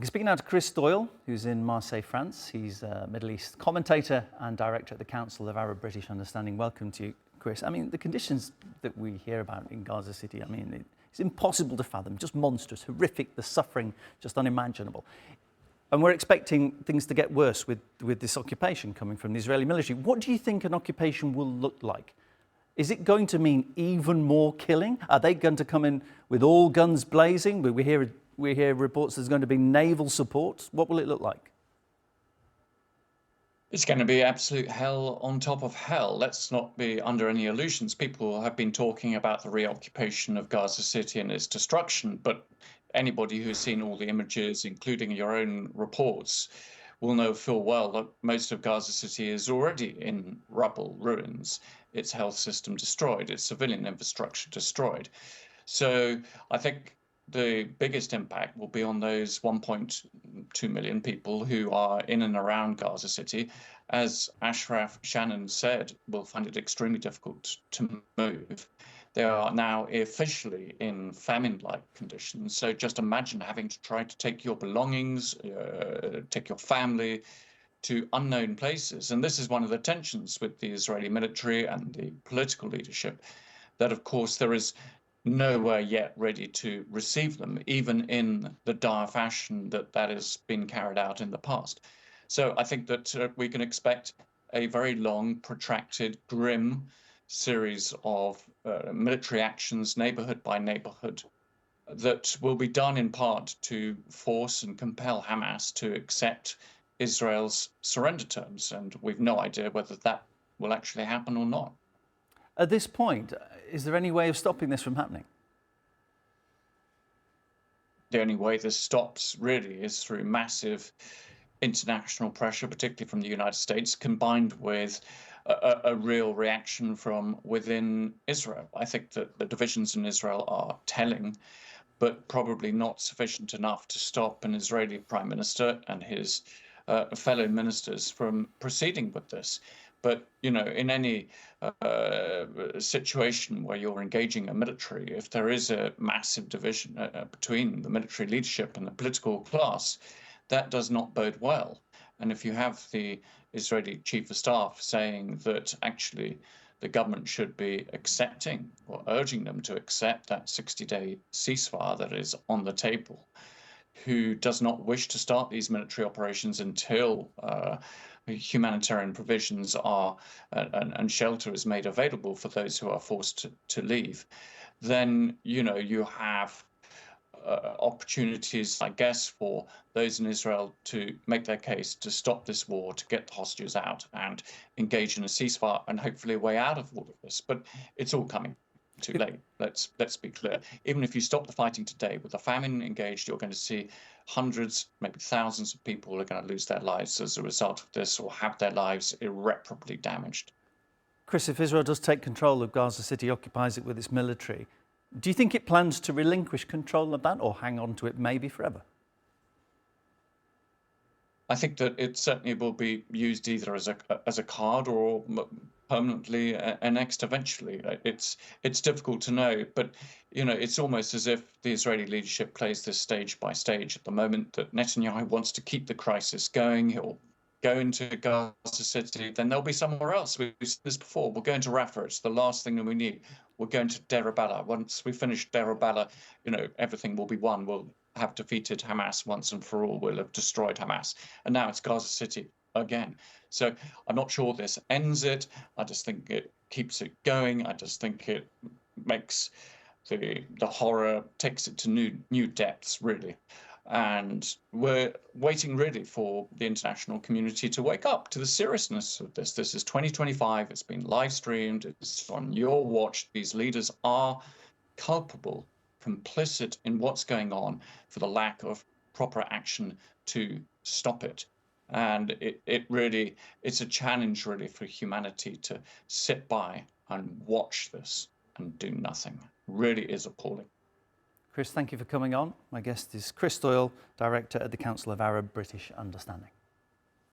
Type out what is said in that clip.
Speaking now to Chris Doyle, who's in Marseille, France. He's a Middle East commentator and director at the Council of Arab-British Understanding. Welcome to you, Chris. I mean, the conditions that we hear about in Gaza City, I mean, it's impossible to fathom, just monstrous, horrific, the suffering, just unimaginable. And we're expecting things to get worse with this occupation coming from the Israeli military. What do you think an occupation will look like? Is it going to mean even more killing? Are they going to come in with all guns blazing? We hear reports there's going to be naval support. What will it look like? It's going to be absolute hell on top of hell. Let's not be under any illusions. People have been talking about the reoccupation of Gaza City and its destruction, but anybody who's seen all the images, including your own reports, will know full well that most of Gaza City is already in rubble, ruins, its health system destroyed, its civilian infrastructure destroyed. So I think the biggest impact will be on those 1.2 million people who are in and around Gaza City. As Ashraf Shannon said, will find it extremely difficult to move. They are now officially in famine-like conditions. So just imagine having to try to take your belongings, take your family to unknown places. And this is one of the tensions with the Israeli military and the political leadership, that of course there is nowhere yet ready to receive them, even in the dire fashion that has been carried out in the past. So I think that we can expect a very long, protracted, grim series of military actions, neighborhood by neighborhood, that will be done in part to force and compel Hamas to accept Israel's surrender terms. And we've no idea whether that will actually happen or not. At this point, is there any way of stopping this from happening? The only way this stops really is through massive international pressure, particularly from the United States, combined with a real reaction from within Israel. I think that the divisions in Israel are telling, but probably not sufficient enough to stop an Israeli prime minister and his fellow ministers from proceeding with this. But, you know, in any situation where you're engaging a military, if there is a massive division between the military leadership and the political class, that does not bode well. And if you have the Israeli chief of staff saying that actually the government should be accepting or urging them to accept that 60-day ceasefire that is on the table, who does not wish to start these military operations until humanitarian provisions are and shelter is made available for those who are forced to leave, then you have opportunities, I guess, for those in Israel to make their case to stop this war, to get the hostages out and engage in a ceasefire and hopefully a way out of all of this. But it's all coming too late. Let's be clear. Even if you stop the fighting today, with the famine engaged, you're going to see hundreds, maybe thousands of people are going to lose their lives as a result of this, or have their lives irreparably damaged. Chris, if Israel does take control of Gaza City, occupies it with its military, do you think it plans to relinquish control of that or hang on to it maybe forever? I think that it certainly will be used either as a card or permanently annexed eventually. It's difficult to know, but it's almost as if the Israeli leadership plays this stage by stage. At the moment that Netanyahu wants to keep the crisis going, he'll go into Gaza City, then there'll be somewhere else. We've seen this before. We'll go into Rafah. It's the last thing that we need. We'll go into Deir al-Balah. Once we finish Deir al-Balah, everything will be won. We'll have defeated Hamas once and for all. We'll have destroyed Hamas. And now it's Gaza City again. So I'm not sure this ends it. I just think it keeps it going. I just think it makes the horror, takes it to new depths, really. And we're waiting really for the international community to wake up to the seriousness of this. This is 2025. It's been live streamed. It's on your watch. These leaders are culpable, complicit in what's going on for the lack of proper action to stop it. And it's a challenge really for humanity to sit by and watch this and do nothing. Really is appalling. Chris, thank you for coming on. My guest is Chris Doyle, Director at the Council of Arab-British Understanding.